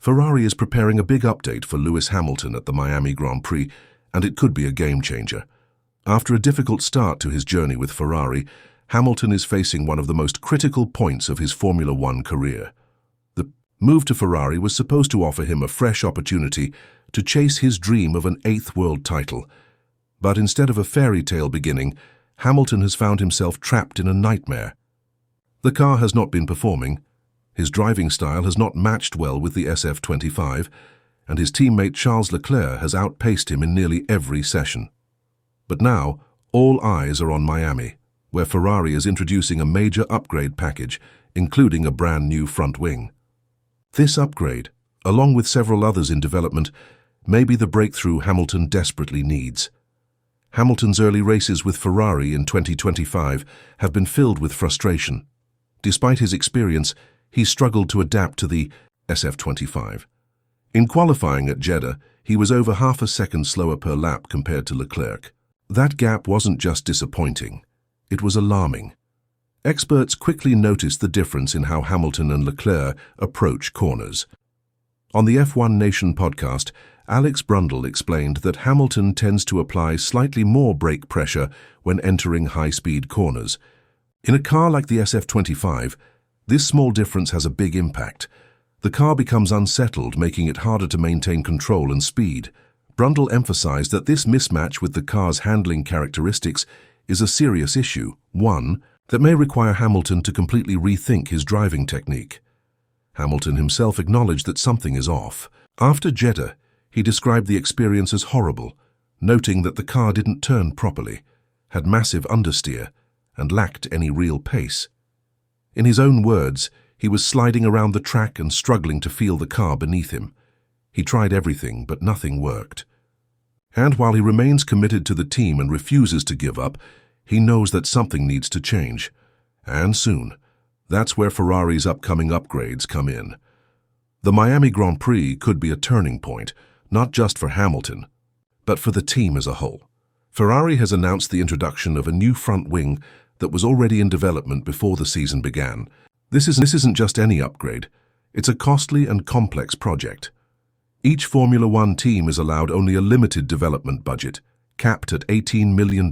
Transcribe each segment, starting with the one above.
Ferrari is preparing a big update for Lewis Hamilton at the Miami Grand Prix, and it could be a game-changer. After a difficult start to his journey with Ferrari, Hamilton is facing one of the most critical points of his Formula One career. The move to Ferrari was supposed to offer him a fresh opportunity to chase his dream of an 8th world title. But instead of a fairy tale beginning, Hamilton has found himself trapped in a nightmare. The car has not been performing, his driving style has not matched well with the SF25, and his teammate Charles Leclerc has outpaced him in nearly every session. But now, all eyes are on Miami, where Ferrari is introducing a major upgrade package, including a brand new front wing. This upgrade, along with several others in development, may be the breakthrough Hamilton desperately needs. Hamilton's early races with Ferrari in 2025 have been filled with frustration. Despite his experience, he struggled to adapt to the SF25. In qualifying at Jeddah, he was over half a second slower per lap compared to Leclerc. That gap wasn't just disappointing, it was alarming. Experts quickly noticed the difference in how Hamilton and Leclerc approach corners. On the F1 Nation podcast, Alex Brundle explained that Hamilton tends to apply slightly more brake pressure when entering high-speed corners. In a car like the SF25, this small difference has a big impact. The car becomes unsettled, making it harder to maintain control and speed. Brundle emphasized that this mismatch with the car's handling characteristics is a serious issue, one that may require Hamilton to completely rethink his driving technique. Hamilton himself acknowledged that something is off. After Jeddah, he described the experience as horrible, noting that the car didn't turn properly, had massive understeer, and lacked any real pace. In his own words, he was sliding around the track and struggling to feel the car beneath him. He tried everything, but nothing worked. And while he remains committed to the team and refuses to give up, he knows that something needs to change. And soon. That's where Ferrari's upcoming upgrades come in. The Miami Grand Prix could be a turning point, not just for Hamilton, but for the team as a whole. Ferrari has announced the introduction of a new front wing that was already in development before the season began. This isn't just any upgrade. It's a costly and complex project. Each Formula One team is allowed only a limited development budget, capped at $18 million.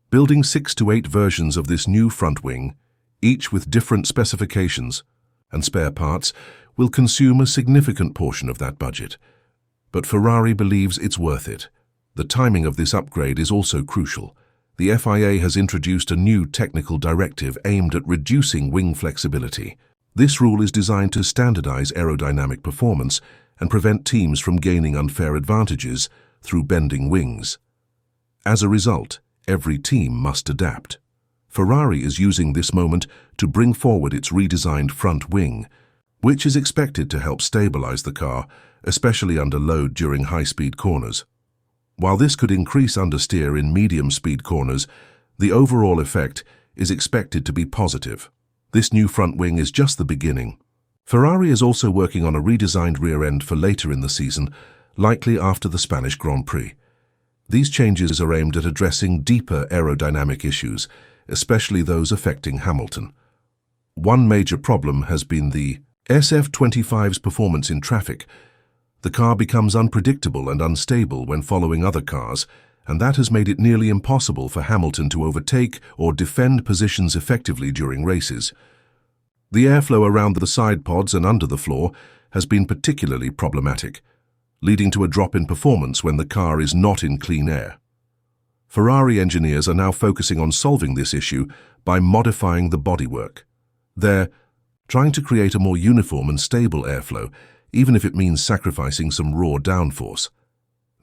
Building 6 to 8 versions of this new front wing, each with different specifications and spare parts, will consume a significant portion of that budget. But Ferrari believes it's worth it. The timing of this upgrade is also crucial. The FIA has introduced a new technical directive aimed at reducing wing flexibility. This rule is designed to standardize aerodynamic performance and prevent teams from gaining unfair advantages through bending wings. As a result, every team must adapt. Ferrari is using this moment to bring forward its redesigned front wing, which is expected to help stabilize the car, especially under load during high-speed corners. While this could increase understeer in medium-speed corners, the overall effect is expected to be positive. This new front wing is just the beginning. Ferrari is also working on a redesigned rear end for later in the season, likely after the Spanish Grand Prix. These changes are aimed at addressing deeper aerodynamic issues, especially those affecting Hamilton. One major problem has been the SF25's performance in traffic. The car becomes unpredictable and unstable when following other cars, and that has made it nearly impossible for Hamilton to overtake or defend positions effectively during races. The airflow around the side pods and under the floor has been particularly problematic, leading to a drop in performance when the car is not in clean air. Ferrari engineers are now focusing on solving this issue by modifying the bodywork. They're trying to create a more uniform and stable airflow, even if it means sacrificing some raw downforce.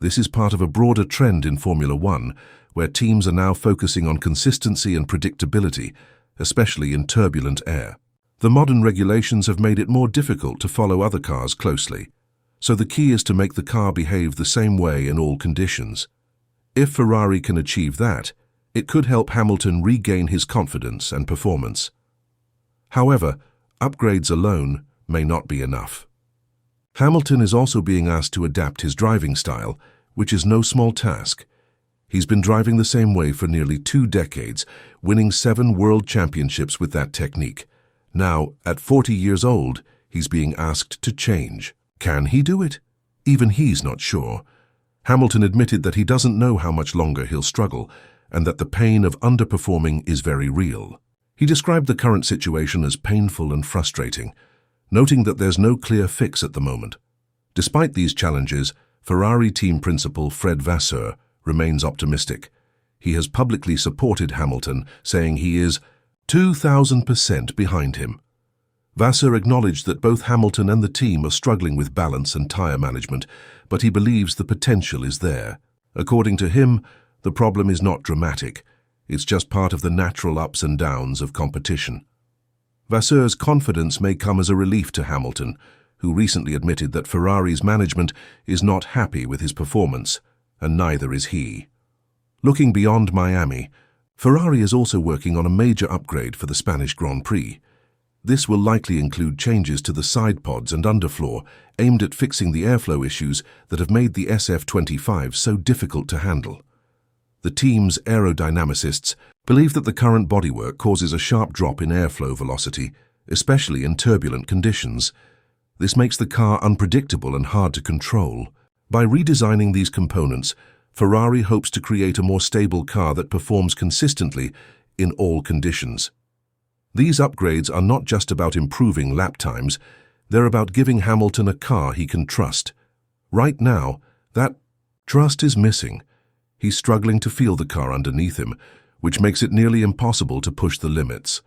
This is part of a broader trend in Formula One, where teams are now focusing on consistency and predictability, especially in turbulent air. The modern regulations have made it more difficult to follow other cars closely, so the key is to make the car behave the same way in all conditions. If Ferrari can achieve that, it could help Hamilton regain his confidence and performance. However, upgrades alone may not be enough. Hamilton is also being asked to adapt his driving style, which is no small task. He's been driving the same way for nearly 2 decades, winning 7 world championships with that technique. Now, at 40 years old, He's being asked to change. Can he do it? Even he's not sure. Hamilton admitted that he doesn't know how much longer he'll struggle, and that the pain of underperforming is very real. He described the current situation as painful and frustrating, noting that there's no clear fix at the moment. Despite these challenges, Ferrari team principal Fred Vasseur remains optimistic. He has publicly supported Hamilton, saying he is 2,000% behind him. Vasseur acknowledged that both Hamilton and the team are struggling with balance and tyre management, but he believes the potential is there. According to him, the problem is not dramatic. It's just part of the natural ups and downs of competition. Vasseur's confidence may come as a relief to Hamilton, who recently admitted that Ferrari's management is not happy with his performance, and neither is he. Looking beyond Miami, Ferrari is also working on a major upgrade for the Spanish Grand Prix. This will likely include changes to the side pods and underfloor, aimed at fixing the airflow issues that have made the SF25 so difficult to handle. The team's aerodynamicists believe that the current bodywork causes a sharp drop in airflow velocity, especially in turbulent conditions. This makes the car unpredictable and hard to control. By redesigning these components, Ferrari hopes to create a more stable car that performs consistently in all conditions. These upgrades are not just about improving lap times, they're about giving Hamilton a car he can trust. Right now, that trust is missing. He's struggling to feel the car underneath him, which makes it nearly impossible to push the limits.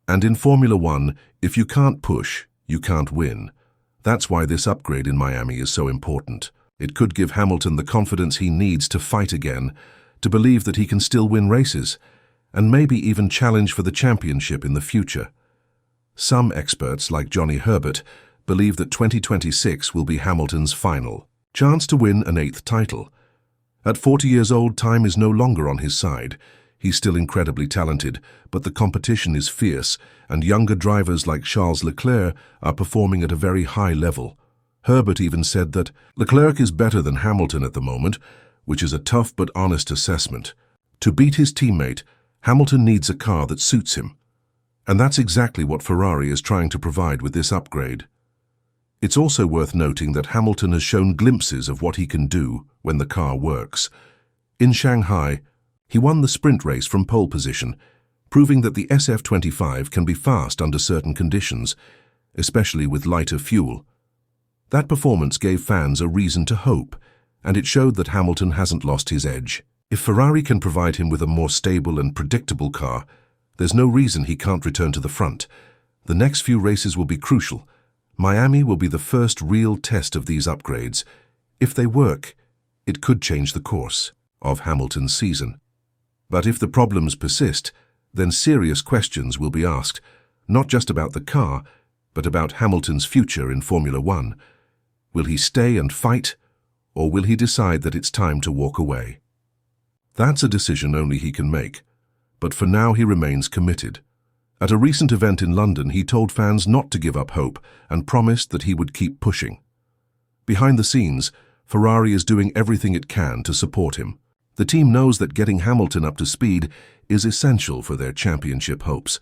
And in Formula One, if you can't push, you can't win. That's why this upgrade in Miami is so important. It could give Hamilton the confidence he needs to fight again, to believe that he can still win races, and maybe even challenge for the championship in the future. Some experts, like Johnny Herbert, believe that 2026 will be Hamilton's final chance to win an 8th title. At 40 years old, time is no longer on his side. He's still incredibly talented, but the competition is fierce, and younger drivers like Charles Leclerc are performing at a very high level. Herbert even said that Leclerc is better than Hamilton at the moment, which is a tough but honest assessment. To beat his teammate, Hamilton needs a car that suits him. And that's exactly what Ferrari is trying to provide with this upgrade. It's also worth noting that Hamilton has shown glimpses of what he can do when the car works. In Shanghai, he won the sprint race from pole position, proving that the SF25 can be fast under certain conditions, especially with lighter fuel. That performance gave fans a reason to hope, and it showed that Hamilton hasn't lost his edge. If Ferrari can provide him with a more stable and predictable car, there's no reason he can't return to the front. The next few races will be crucial. Miami will be the first real test of these upgrades. If they work, it could change the course of Hamilton's season. But if the problems persist, then serious questions will be asked, not just about the car, but about Hamilton's future in Formula One. Will he stay and fight, or will he decide that it's time to walk away? That's a decision only he can make, but for now he remains committed. At a recent event in London, he told fans not to give up hope and promised that he would keep pushing. Behind the scenes, Ferrari is doing everything it can to support him. The team knows that getting Hamilton up to speed is essential for their championship hopes.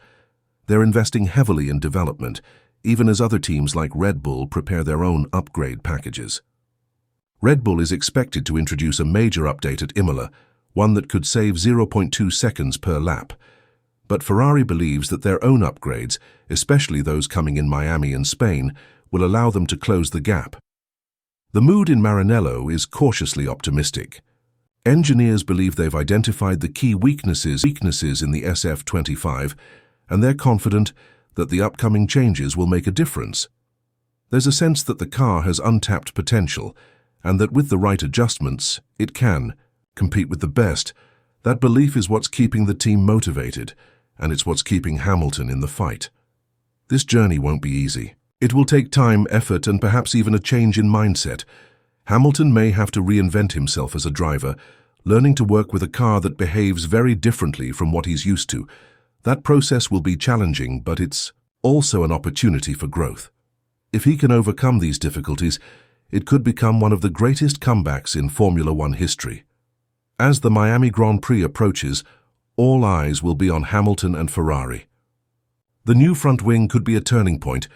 They're investing heavily in development, even as other teams like Red Bull prepare their own upgrade packages. Red Bull is expected to introduce a major update at Imola, one that could save 0.2 seconds per lap. But Ferrari believes that their own upgrades, especially those coming in Miami and Spain, will allow them to close the gap. The mood in Maranello is cautiously optimistic. Engineers believe they've identified the key weaknesses in the SF25, and they're confident that the upcoming changes will make a difference. There's a sense that the car has untapped potential, and that with the right adjustments, it can compete with the best. That belief is what's keeping the team motivated, and it's what's keeping Hamilton in the fight. This journey won't be easy. It will take time, effort, and perhaps even a change in mindset. Hamilton may have to reinvent himself as a driver, learning to work with a car that behaves very differently from what he's used to. That process will be challenging, but it's also an opportunity for growth. If he can overcome these difficulties, it could become one of the greatest comebacks in Formula One history. As the Miami Grand Prix approaches, all eyes will be on Hamilton and Ferrari. The new front wing could be a turning point,